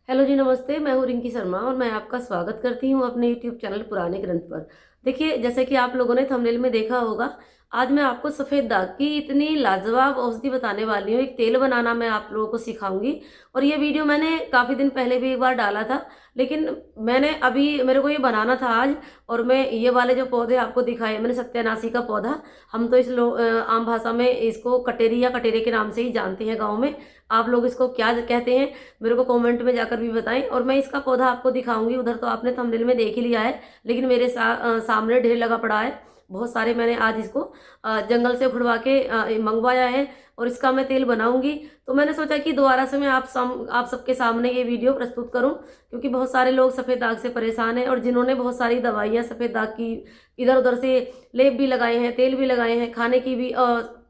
Hello जी, नमस्ते। मैं हूँ रिंकी शर्मा और मैं आपका स्वागत करती हूँ अपने यूट्यूब चैनल पुराने ग्रंथ पर। देखिए, जैसे कि आप लोगों ने थंबनेल में देखा होगा, आज मैं आपको सफ़ेद दाग की इतनी लाजवाब औषधि बताने वाली हूँ। एक तेल बनाना मैं आप लोगों को सिखाऊंगी। और ये वीडियो मैंने काफ़ी दिन पहले भी एक बार डाला था, लेकिन मैंने अभी मेरे को ये बनाना था आज। और मैं ये वाले जो पौधे आपको दिखाए मैंने, सत्यानाशी का पौधा, हम तो आम भाषा में इसको कटेरी या कटेरे के नाम से ही जानते हैं गाँव में। आप लोग इसको क्या कहते हैं मेरे को कमेंट में जाकर भी बताएं। और मैं इसका पौधा आपको दिखाऊंगी। उधर तो आपने थंबनेल में देख ही लिया है, लेकिन मेरे सामने ढेर लगा पड़ा है। बहुत सारे मैंने आज इसको जंगल से उखड़वा के मंगवाया है और इसका मैं तेल बनाऊंगी। तो मैंने सोचा कि दोबारा से मैं आप सबके सामने ये वीडियो प्रस्तुत करूं, क्योंकि बहुत सारे लोग सफ़ेद दाग से परेशान हैं और जिन्होंने बहुत सारी दवाइयां सफ़ेद दाग की इधर उधर से लेप भी लगाए हैं, तेल भी लगाए हैं, खाने की भी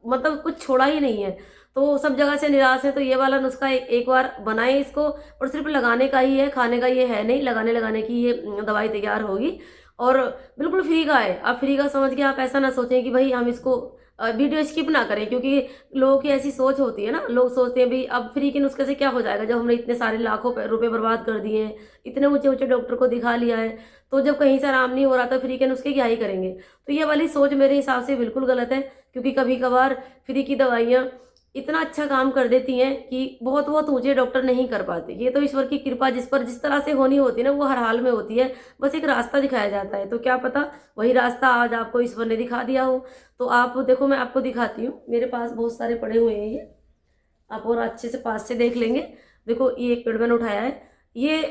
मतलब कुछ छोड़ा ही नहीं है। तो सब जगह से निराश है। तो ये वाला नुस्खा एक बार बनाएं इसको। और सिर्फ लगाने का ही है, खाने का ये है नहीं। लगाने लगाने की ये दवाई तैयार होगी और बिल्कुल फ्री का है। आप फ्री का समझ के आप ऐसा ना सोचें कि भाई हम इसको वीडियो स्किप ना करें, क्योंकि लोगों की ऐसी सोच होती है ना। लोग सोचते हैं भाई अब फ्री के नुस्खे से क्या हो जाएगा, जब हमने इतने सारे लाखों रुपए बर्बाद कर दिए हैं, इतने ऊंचे ऊंचे डॉक्टर को दिखा लिया है, तो जब कहीं से आराम नहीं हो रहा तो फ्री के नुस्खे क्या ही करेंगे। तो ये वाली सोच मेरे हिसाब से बिल्कुल गलत है, क्योंकि कभी कभार फ्री की दवाइयाँ इतना अच्छा काम कर देती हैं कि बहुत बहुत ऊंचे डॉक्टर नहीं कर पाते। ये तो ईश्वर की कृपा जिस पर जिस तरह से होनी होती है ना, वो हर हाल में होती है। बस एक रास्ता दिखाया जाता है, तो क्या पता वही रास्ता आज आपको ईश्वर ने दिखा दिया हो। तो आप देखो, मैं आपको दिखाती हूँ। मेरे पास बहुत सारे पड़े हुए हैं ये, आप और अच्छे से पास से देख लेंगे। देखो, ये एक पेड़ मैंने उठाया है। ये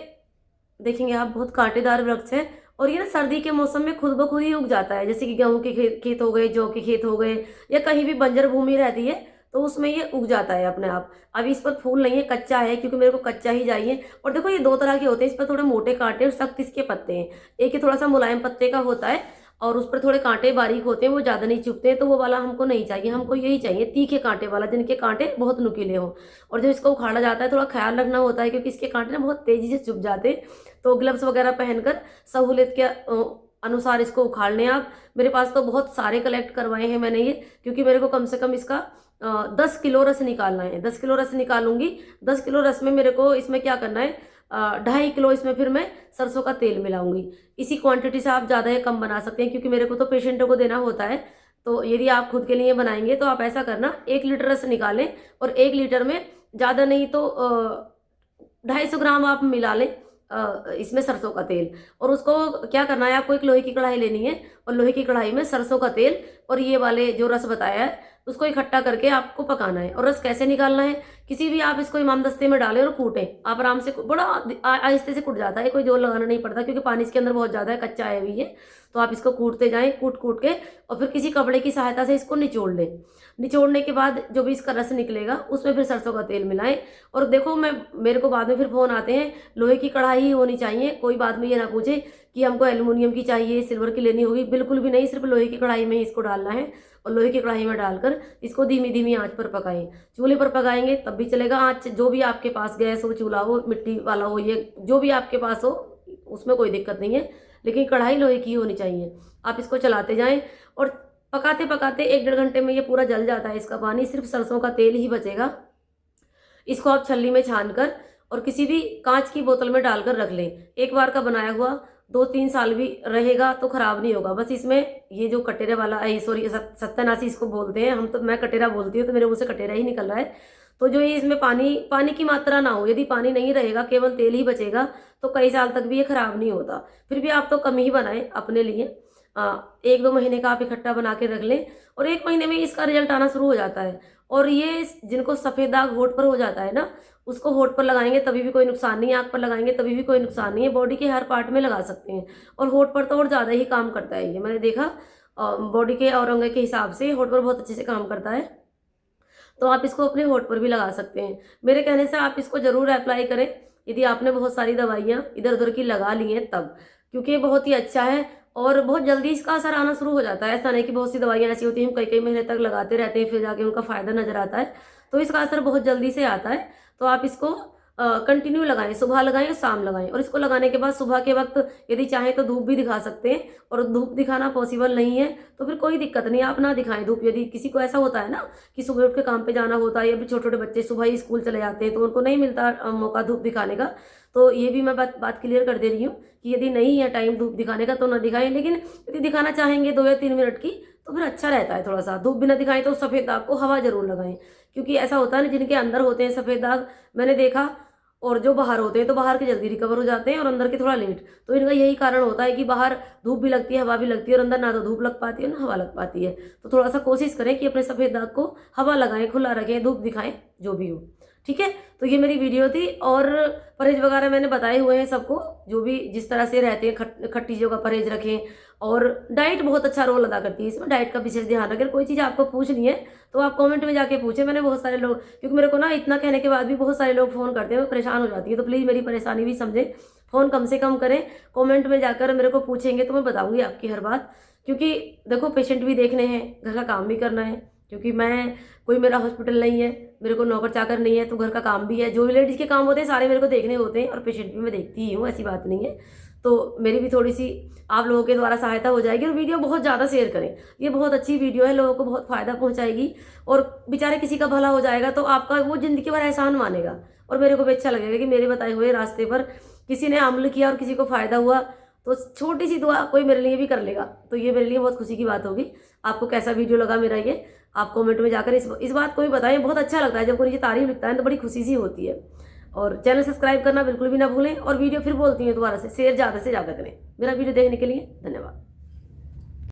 देखेंगे आप, बहुत कांटेदार वृक्ष है। और ये ना सर्दी के मौसम में खुद ब खुद ही उग जाता है। जैसे कि गेहूं के खेत हो गए, जौ के खेत हो गए, या कहीं भी बंजर भूमि रहती है तो उसमें ये उग जाता है अपने आप। अभी इस पर फूल नहीं है, कच्चा है, क्योंकि मेरे को कच्चा ही चाहिए। और देखो, ये दो तरह के होते हैं। इस पर थोड़े मोटे कांटे और सख्त इसके पत्ते हैं। एक ही थोड़ा सा मुलायम पत्ते का होता है और उस पर थोड़े कांटे बारीक होते हैं, वो ज्यादा नहीं चुभते हैं। तो वो वाला हमको नहीं चाहिए, हमको यही चाहिए तीखे कांटे वाला, जिनके कांटे बहुत नुकीले हों। और जब इसको उखाड़ा जाता है थोड़ा ख्याल रखना होता है, क्योंकि इसके कांटे ना बहुत तेजी से चुभ जाते हैं। तो ग्लव्स वगैरह पहनकर सहूलियत के अनुसार इसको उखाड़ लें आप। मेरे पास तो बहुत सारे कलेक्ट करवाए हैं मैंने ये, क्योंकि मेरे को कम से कम इसका 10 किलो रस निकालना है। 10 किलो रस निकालूंगी। 10 किलो रस में मेरे को इसमें क्या करना है, 2.5 किलो इसमें फिर मैं सरसों का तेल मिलाऊंगी। इसी क्वांटिटी से आप ज़्यादा या कम बना सकते हैं, क्योंकि मेरे को तो पेशेंटों को देना होता है। तो यदि आप खुद के लिए बनाएंगे तो आप ऐसा करना, 1 लीटर रस निकालें और 1 लीटर में ज़्यादा नहीं तो 250 ग्राम आप मिला लें इसमें सरसों का तेल। और उसको क्या करना है, आपको एक लोहे की कढ़ाई लेनी है और लोहे की कढ़ाई में सरसों का तेल और ये वाले जो रस बताया है उसको इकट्ठा करके आपको पकाना है। और रस कैसे निकालना है, किसी भी आप इसको इमाम दस्ते में डालें और कूटें। आप आराम से, बड़ा आहिस्ते से कूट जाता है, कोई जोर लगाना नहीं पड़ता, क्योंकि पानी इसके अंदर बहुत ज़्यादा है, कच्चा है अभी ये। तो आप इसको कूटते जाएं, कूट कूट के, और फिर किसी कपड़े की सहायता से इसको निचोड़ लें। निचोड़ने के बाद जो भी इसका रस निकलेगा उसमें फिर सरसों का तेल मिलाएं। और देखो, मेरे को बाद में फिर फोन आते हैं, लोहे की कढ़ाई ही होनी चाहिए। कोई बाद में ये ना पूछे कि हमको एल्युमिनियम की चाहिए, सिल्वर की लेनी होगी, बिल्कुल भी नहीं। सिर्फ लोहे की कढ़ाई में ही इसको डालना है और लोहे की कढ़ाई में डालकर इसको धीमी धीमी आंच पर पकाएं। चूल्हे पर पकाएंगे तब भी चलेगा, आंच जो भी आपके पास, गैस हो, चूल्हा हो, मिट्टी वाला हो, ये जो भी आपके पास हो, उसमें कोई दिक्कत नहीं है, लेकिन कढ़ाई लोहे की होनी चाहिए। आप इसको चलाते जाएं और पकाते पकाते 1-1.5 घंटे में ये पूरा जल जाता है। इसका पानी सिर्फ सरसों का तेल ही बचेगा। इसको आप छलनी में छान कर और किसी भी कांच की बोतल में डालकर रख लें। एक बार का बनाया हुआ 2-3 साल भी रहेगा तो खराब नहीं होगा। बस इसमें ये जो कटेरे वाला, सॉरी, सत्यानाशी इसको बोलते हैं हम, तो मैं कटेरा बोलती हूँ, तो मेरे मुंह से कटेरा ही निकल रहा है। तो जो ये इसमें पानी पानी की मात्रा ना हो, यदि पानी नहीं रहेगा, केवल तेल ही बचेगा, तो कई साल तक भी ये खराब नहीं होता। फिर भी आप तो कम ही बनाएं अपने लिए। 1-2 महीने का आप इकट्ठा बना के रख लें और 1 महीने में इसका रिजल्ट आना शुरू हो जाता है। और ये जिनको सफ़ेद दाग होठ पर हो जाता है ना, उसको होठ पर लगाएंगे तभी भी कोई नुकसान नहीं है, आँख पर लगाएंगे तभी भी कोई नुकसान नहीं है, बॉडी के हर पार्ट में लगा सकते हैं। और होठ पर तो और ज़्यादा ही काम करता है ये, मैंने देखा। बॉडी के और अंग के हिसाब से होठ पर बहुत अच्छे से काम करता है। तो आप इसको अपने होठ पर भी लगा सकते हैं। मेरे कहने से आप इसको जरूर अप्लाई करें, यदि आपने बहुत सारी दवाइयाँ इधर उधर की लगा ली हैं तब, क्योंकि ये बहुत ही अच्छा है और बहुत जल्दी इसका असर आना शुरू हो जाता है। ऐसा नहीं कि बहुत सी दवाइयाँ ऐसी होती हैं हम कई कई महीने तक लगाते रहते हैं फिर जाके उनका फायदा नजर आता है। तो इसका असर बहुत जल्दी से आता है। तो आप इसको कंटिन्यू लगाएं, सुबह लगाएं और शाम लगाएं। और इसको लगाने के बाद सुबह के वक्त यदि चाहें तो धूप भी दिखा सकते हैं, और धूप दिखाना पॉसिबल नहीं है तो फिर कोई दिक्कत नहीं, आप ना दिखाएं धूप। यदि किसी को ऐसा होता है ना कि सुबह उठ के काम पे जाना होता है, या फिर छोटे छोटे बच्चे सुबह ही स्कूल चले जाते हैं तो उनको नहीं मिलता मौका धूप दिखाने का, तो ये भी मैं बात क्लियर कर दे रही हूँ कि यदि नहीं है टाइम धूप दिखाने का तो ना दिखाएं। लेकिन यदि दिखाना चाहेंगे 2 या 3 मिनट की तो फिर अच्छा रहता है थोड़ा सा। धूप भी ना दिखाएं तो सफ़ेद दाग को हवा जरूर लगाएं, क्योंकि ऐसा होता है ना जिनके अंदर होते हैं सफ़ेद दाग, मैंने देखा, और जो बाहर होते हैं तो बाहर के जल्दी रिकवर हो जाते हैं और अंदर के थोड़ा लेट। तो इनका यही कारण होता है कि बाहर धूप भी लगती है, हवा भी लगती है, और अंदर ना तो धूप लग पाती है ना हवा लग पाती है। तो थोड़ा सा कोशिश करें कि अपने सफ़ेद दाग को हवा लगाएं, खुला रखें, धूप दिखाएं, जो भी हो। ठीक है, तो ये मेरी वीडियो थी। और परहेज वगैरह मैंने बताए हुए हैं सबको, जो भी जिस तरह से रहते हैं, खट्टी चीज़ों का परहेज रखें। और डाइट बहुत अच्छा रोल अदा करती है इसमें, डाइट का विशेष ध्यान रखें। कोई चीज़ आपको पूछनी है तो आप कमेंट में जाके पूछें। मैंने बहुत सारे लोग, क्योंकि मेरे को ना इतना कहने के बाद भी बहुत सारे लोग फ़ोन करते हैं, मैं परेशान हो जाती है, तो प्लीज़ मेरी परेशानी भी समझें। फ़ोन कम से कम करें, कमेंट में जाकर मेरे को पूछेंगे तो मैं बताऊँगी आपकी हर बात। क्योंकि देखो पेशेंट भी देखने हैं, घर का काम भी करना है, क्योंकि मैं कोई मेरा हॉस्पिटल नहीं है, मेरे को नौकर चाकर नहीं है, तो घर का काम भी है। जो भी लेडीज़ के काम होते हैं सारे मेरे को देखने होते हैं, और पेशेंट भी मैं देखती ही हूँ, ऐसी बात नहीं है। तो मेरी भी थोड़ी सी आप लोगों के द्वारा सहायता हो जाएगी। और वीडियो बहुत ज़्यादा शेयर करें, ये बहुत अच्छी वीडियो है, लोगों को बहुत फ़ायदा पहुँचाएगी, और बेचारे किसी का भला हो जाएगा तो आपका वो ज़िंदगी भर एहसान मानेगा। और मेरे को भी अच्छा लगेगा कि मेरे बताए हुए रास्ते पर किसी ने अमल किया और किसी को फ़ायदा हुआ, तो छोटी सी दुआ कोई मेरे लिए भी कर लेगा, तो ये मेरे लिए बहुत खुशी की बात होगी। आपको कैसा वीडियो लगा मेरा ये, आप कमेंट में जाकर इस बात को भी बताएं। बहुत अच्छा लगता है जब कोई नीचे तारीफ लिखता है तो बड़ी खुशी सी होती है। और चैनल सब्सक्राइब करना बिल्कुल भी ना भूलें। और वीडियो फिर बोलती हूँ दोबारा से शेयर ज़्यादा करें। मेरा वीडियो देखने के लिए धन्यवाद।